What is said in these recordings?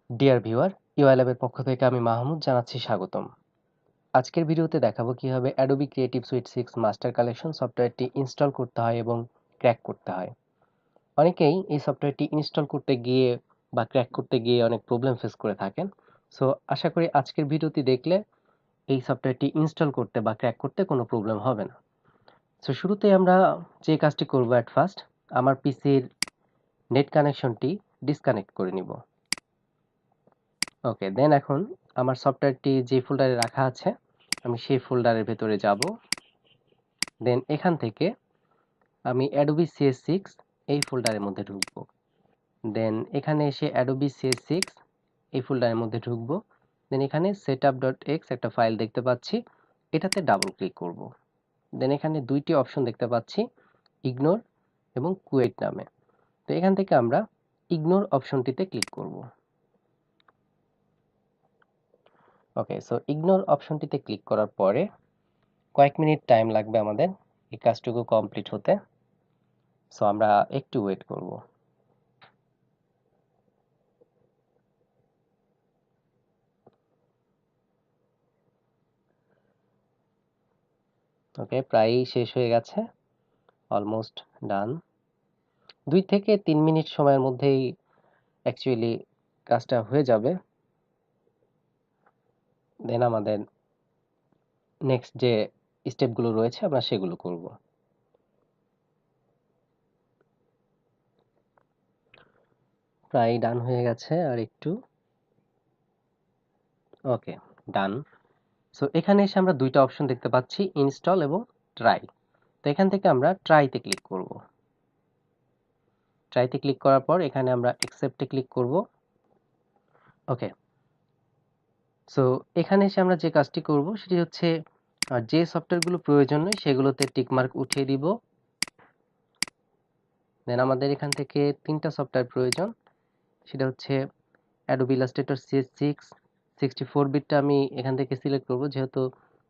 Dear viewer, UI ল্যাবের পক্ষ থেকে আমি মাহমুদ জানাচ্ছি স্বাগতম। আজকের ভিডিওতে দেখাবো কিভাবে Adobe creative sweet 6 master collection সফটওয়্যারটি ইনস্টল করতে হয় এবং ক্র্যাক করতে হয়। অনেকেই এই সফটওয়্যারটি ইনস্টল করতে গিয়ে বা ক্র্যাক করতে গিয়ে অনেক প্রবলেম ফেস করে থাকেন। সো আশা করি আজকের ভিডিওটি দেখলে এই সফটওয়্যারটি ইনস্টল করতে বা ক্র্যাক করতে কোনো প্রবলেম হবে না। সো শুরুতেই আমরা যে কাজটি করব, অ্যাট ফার্স্ট আমার পিসির নেট কানেকশনটি ডিসকানেক্ট করে নিব। ওকে, দেন এখন আমার সফটওয়্যারটি যে ফোল্ডারে রাখা আছে আমি সেই ফোল্ডারের ভেতরে যাব। দেন এখান থেকে আমি অ্যাডোবি CS6 এই ফোল্ডারের মধ্যে ঢুকবো। দেন এখানে এসে অ্যাডোবি CS6 এই ফোল্ডারের মধ্যে ঢুকবো। দেন এখানে setup.x একটা ফাইল দেখতে পাচ্ছি, এটাতে ডাবল ক্লিক করব। দেন এখানে দুইটি অপশন দেখতে পাচ্ছি, ইগনোর এবং কুয়েট নামে। তো এখান থেকে আমরা ইগনোর অপশনটিতে ক্লিক করব। ওকে, সো ইগনোর অপশনটিতে ক্লিক করার পরে কয়েক মিনিট টাইম লাগবে আমাদের এই কাজটুকু কমপ্লিট হতে। সো আমরা একটু ওয়েট করব। ওকে, প্রায়ই শেষ হয়ে গেছে, অলমোস্ট ডান। 2 থেকে 3 মিনিট সময়ের মধ্যেই অ্যাকচুয়ালি কাজটা হয়ে যাবে। দেন আমাদের নেক্সট যে স্টেপগুলো রয়েছে আমরা সেগুলো করব। প্রায় ডান হয়ে গেছে, আর একটু। ওকে, ডান। সো এখানে এসে আমরা দুইটা অপশন দেখতে পাচ্ছি, ইনস্টল এবং ট্রাই। তো এখান থেকে আমরা ট্রাইতে ক্লিক করব। ট্রাইতে ক্লিক করার পর এখানে আমরা অ্যাকসেপ্টে ক্লিক করব। ওকে, সো এখানে এসে আমরা যে কাজটি করব সেটি হচ্ছে যে সফটওয়্যারগুলো প্রয়োজন নেই সেগুলোতে টিকমার্ক উঠিয়ে দিব। দেন আমাদের এখান থেকে 3টা সফটওয়্যার প্রয়োজন, সেটা হচ্ছে অ্যাডোবি ইলাস্ট্রেটর CS6 64 বিটটা আমি এখান থেকে সিলেক্ট করব, যেহেতু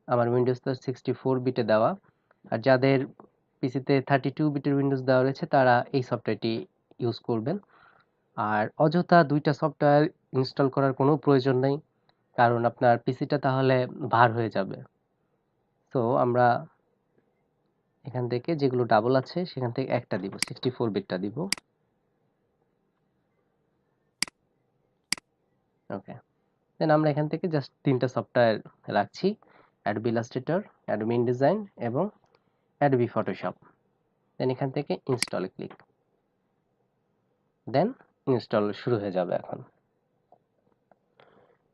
আমার উইন্ডোজ তো 64 বিটে দেওয়া। আর যাদের পিসিতে 32 বিটের উইন্ডোজ দেওয়া রয়েছে তারা এই সফটওয়্যারটি ইউজ করবেন। আর অযথা দুইটা সফটওয়্যার ইনস্টল করার কোনো প্রয়োজন নেই, কারণ আপনার পিসিটা তাহলে ভার হয়ে যাবে। তো আমরা এখান থেকে যেগুলো ডাবল আছে সেখান থেকে একটা দিব, 64 বিটটা দিব। ওকে, দেন আমরা এখান থেকে জাস্ট 3টা সফটওয়্যার রাখছি, অ্যাডোবি ইলাস্ট্রেটর, অ্যাডোবি ইনডিজাইন এবং অ্যাডোবি ফটোশপ। দেন এখান থেকে ইনস্টলে ক্লিক, দেন ইনস্টল শুরু হয়ে যাবে। এখন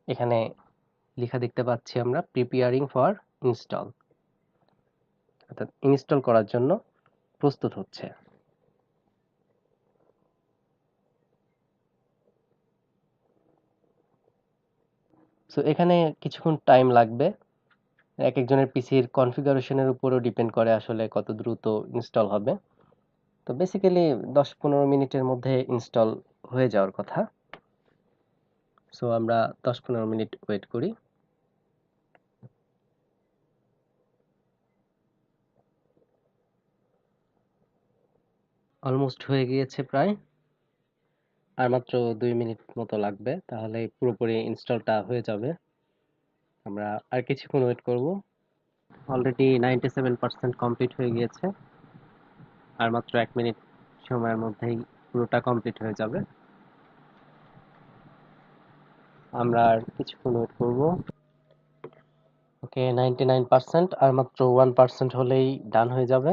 এখানে লেখা দেখতে পাচ্ছি আমরা প্রিপেয়ারিং ফর ইনস্টল, অর্থাৎ ইনস্টল করার জন্য প্রস্তুত হচ্ছে। সো এখানে কিছুক্ষণ টাইম লাগবে, এক একজনের পিসির কনফিগারেশনের উপরও ডিপেন্ড করে আসলে কত দ্রুত ইনস্টল হবে। তো বেসিক্যালি 10-15 মিনিটের মধ্যে ইনস্টল হয়ে যাওয়ার কথা। সো আমরা 10-15 মিনিট ওয়েট করি। অলমোস্ট হয়ে গিয়েছে প্রায়, আর মাত্র 2 মিনিট মতো লাগবে, তাহলে পুরোপুরি ইনস্টলটা হয়ে যাবে। আমরা আর কিছুক্ষণ ওয়েট করব। অলরেডি 97% কমপ্লিট হয়ে গিয়েছে, আর মাত্র 1 মিনিট সময়ের মধ্যেই পুরোটা কমপ্লিট হয়ে যাবে। আমরা আর কিছুক্ষণ ওয়েট করব। ওকে, 99%, আর মাত্র 1% হলেই ডান হয়ে যাবে।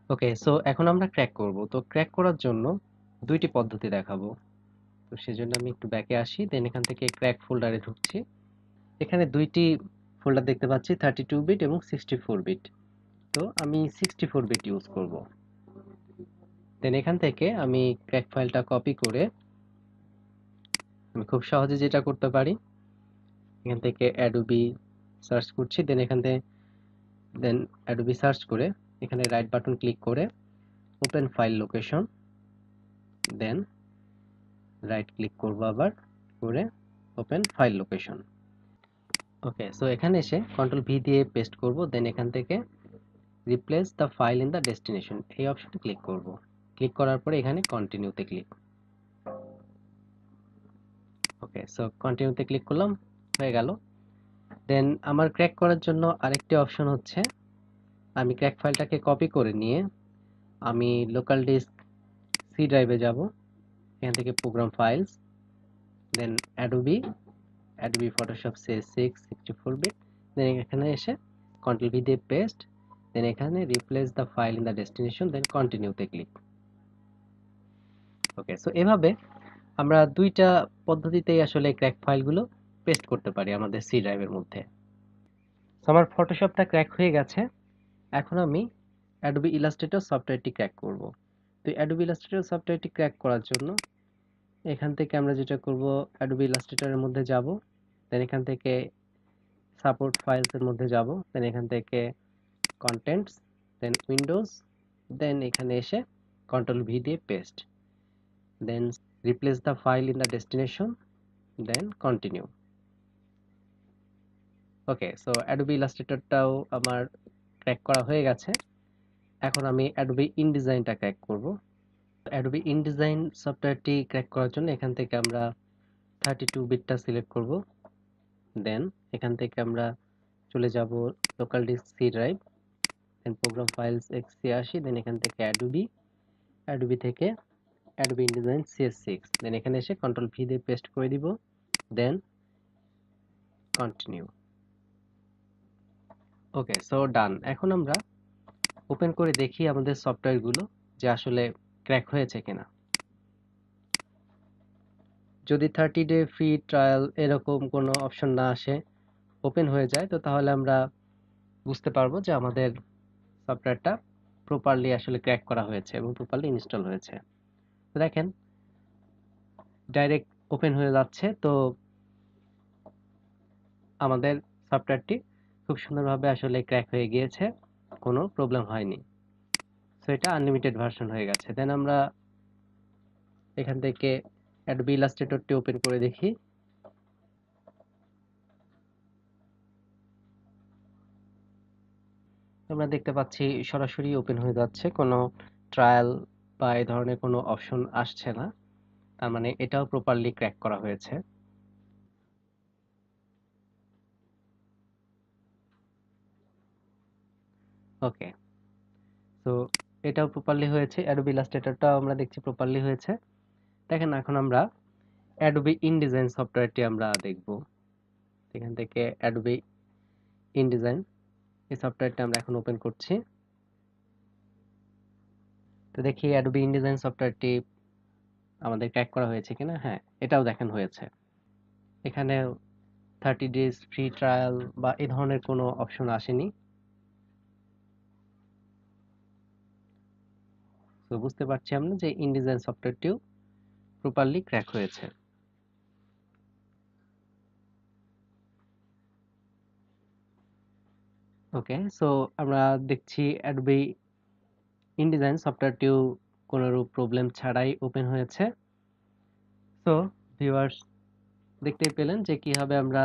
ওকে, সো এখন আমরা ক্র্যাক করব। তো ক্র্যাক করার জন্য দুইটি পদ্ধতি দেখাবো। তো সেজন্য আমি একটু ব্যাকে আসি, দেন এখান থেকে ক্র্যাক ফোল্ডারে ঢুকছি। এখানে দুইটি ফোল্ডার দেখতে পাচ্ছি, 32 বিট এবং 64 বিট। তো আমি 64 বিট ইউজ করব। দেন এখান থেকে আমি ক্র্যাক ফাইলটা কপি করে আমি খুব সহজে যেটা করতে পারি, এখান থেকে অ্যাডোবি সার্চ করছি। দেন অ্যাডোবি সার্চ করে এখানে রাইট বাটন ক্লিক করে ওপেন ফাইল লোকেশন, দেন রাইট ক্লিক করব আবার করে ওপেন ফাইল লোকেশন। ওকে, সো এখানে এসে কন্ট্রোল ভি দিয়ে পেস্ট করব। দেন এখান থেকে replace the file in the destination এই অপশনে ক্লিক করব। ক্লিক করার পরে এখানে কন্টিনিউতে ক্লিক। ওকে, সো কন্টিনিউতে ক্লিক করলাম, হয়ে গেল। দেন আমার ক্র্যাক করার জন্য আরেকটি অপশন হচ্ছে, আমি ক্র্যাক ফাইলটাকে কপি করে নিয়ে আমি লোকাল ডিস্ক সি ড্রাইভে যাব। এখান থেকে program files, then Adobe Photoshop CS6 64 bit, then এখানে এসে কন্ট্রোল ভি দিয়ে পেস্ট, দেন এখানে replace the file in the destination, then কন্টিনিউতে ক্লিক। ওকে, সো এভাবে আমরা দুইটা পদ্ধতিতেই আসলে ক্র্যাক ফাইলগুলো পেস্ট করতে পারি আমাদের সি ড্রাইভের মধ্যে। সো আমার ফটোশপটা ক্র্যাক হয়ে গেছে। এখন আমি অ্যাডোবি ইলাস্ট্রেটর সফটওয়্যারটি ক্র্যাক করব। তো অ্যাডোবি ইলাস্ট্রেটর সফটওয়্যারটি ক্র্যাক করার জন্য এখান থেকে আমরা যেটা করব, অ্যাডোবি ইলাস্ট্রেটরের মধ্যে যাব, দেন এখান থেকে সাপোর্ট ফাইলস এর মধ্যে যাব, দেন এখান থেকে কন্টেন্টস, দেন উইন্ডোজ, দেন এখানে এসে কন্ট্রোল ভি দিয়ে paste, then replace the file in the destination, then continue. Okay, so Adobe ইলাস্ট্রেটরটাও আমার ক্র্যাক করা হয়ে গেছে। এখন আমি অ্যাডোবি ইনডিজাইনটা ক্র্যাক করব। অ্যাডোবি ইনডিজাইন সফটওয়্যারটি ক্র্যাক করার জন্য এখান থেকে আমরা 32 বিটটা সিলেক্ট করব, দেন এখান থেকে আমরা চলে যাব লোকাল ডিস্ক সি ড্রাইভ, দেন প্রোগ্রাম ফাইলস x86, দেন এখান থেকে অ্যাডোবি থেকে অ্যাডোবি ইনডিজাইন CS6, দেন এখানে এসে কন্ট্রোল ভি দিয়ে পেস্ট করে দিব, দেন কন্টিনিউ। ওকে, সো ডান। এখন আমরা ওপেন করে দেখি আমাদের সফটওয়্যারগুলো যে আসলে ক্র্যাক হয়েছে কিনা। যদি 30 ডে ফ্রি ট্রায়াল এরকম কোনো অপশন না আসে, ওপেন হয়ে যায়, তো তাহলে আমরা বুঝতে পারবো যে আমাদের সফটওয়্যারটা প্রপারলি আসলে ক্র্যাক করা হয়েছে এবং প্রপারলি ইনস্টল হয়েছে। তো দেখেন ডাইরেক্ট ওপেন হয়ে যাচ্ছে, তো আমাদের সফটওয়্যারটি খুব সুন্দরভাবে আসলে ক্র্যাক হয়ে গিয়েছে, কোনো প্রবলেম হয়নি। সো এটা আনলিমিটেড ভার্সন হয়ে গেছে। দেন আমরা এখান থেকে অ্যাডোবি ইলাস্ট্রেটরটি ওপেন করে দেখি। আমরা দেখতে পাচ্ছি সরাসরি ওপেন হয়ে যাচ্ছে, কোনো ট্রায়াল বা এই ধরনের কোনো অপশন আসছে না, তার মানে এটাও প্রপারলি ক্র্যাক করা হয়েছে। ওকে, তো এটাও প্রপারলি হয়েছে, অ্যাডোবি ইলাস্ট্রেটরটাও আমরা দেখছি প্রপারলি হয়েছে। দেখেন এখন আমরা অ্যাডোবি ইনডিজাইন সফটওয়্যারটি আমরা দেখব। এখান থেকে অ্যাডোবি ইনডিজাইন এই সফটওয়্যারটা আমরা এখন ওপেন করছি। তো দেখি অ্যাডোবি ইনডিজাইন সফটওয়্যারটি আমাদের ক্র্যাক করা হয়েছে কিনা। হ্যাঁ, এটাও দেখেন হয়েছে। এখানে 30 ডেজ ফ্রি ট্রায়াল বা এই ধরনের কোনো অপশন আসেনি। তো বুঝতে পারছি আমরা যে ইনডিজাইন সফটওয়্যারটিও প্রপারলি ক্র্যাক হয়েছে। ওকে, সো আমরা দেখছি অ্যাডোবি ইনডিজাইন সফটওয়্যারটিও কোনোরূপ প্রবলেম ছাড়াই ওপেন হয়েছে। সো ভিউয়ার্স, দেখতেই পেলেন যে কিভাবে আমরা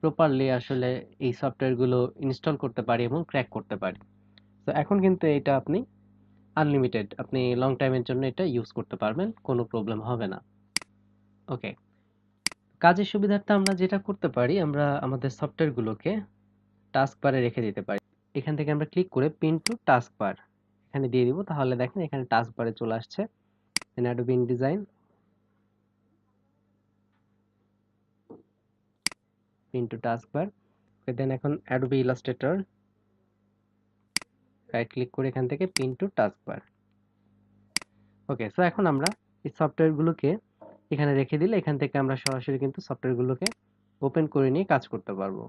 প্রপারলি আসলে এই সফটওয়্যারগুলো ইনস্টল করতে পারি এবং ক্র্যাক করতে পারি। তো এখন কিন্তু এটা আপনি আনলিমিটেড, আপনি লং টাইমের জন্য এটা ইউজ করতে পারবেন, কোনো প্রবলেম হবে না। ওকে, কাজের সুবিধার্থে আমরা যেটা করতে পারি, আমরা আমাদের সফটওয়্যারগুলোকে টাস্ক বারে রেখে দিতে পারি। এখান থেকে আমরা ক্লিক করে পিন টু টাস্ক বার এখানে দিয়ে দিব, তাহলে দেখেন এখানে টাস্ক বারে চলে আসছে। Then Adobe InDesign, pin to task bar, then এখন অ্যাডোবি ইলাস্ট্রেটর, রাইট ক্লিক করে এখান থেকে pin to task bar. Okay, so এখন আমরা এই সফটওয়্যারগুলোকে এখানে রেখে দিলে এখান থেকে আমরা সরাসরি কিন্তু সফটওয়্যারগুলোকে ওপেন করে নিয়ে কাজ করতে পারবো।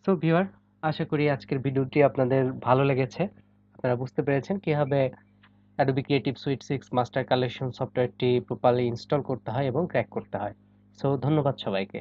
সো ভিউয়ার, আশা করি আজকের ভিডিওটি আপনাদের ভালো লেগেছে। আপনারা বুঝতে পেরেছেন কিভাবে Adobe creative sweet 6 master collection সফটওয়্যারটি প্রপারলি ইনস্টল করতে হয় এবং ক্র্যাক করতে হয়। সো ধন্যবাদ সবাইকে।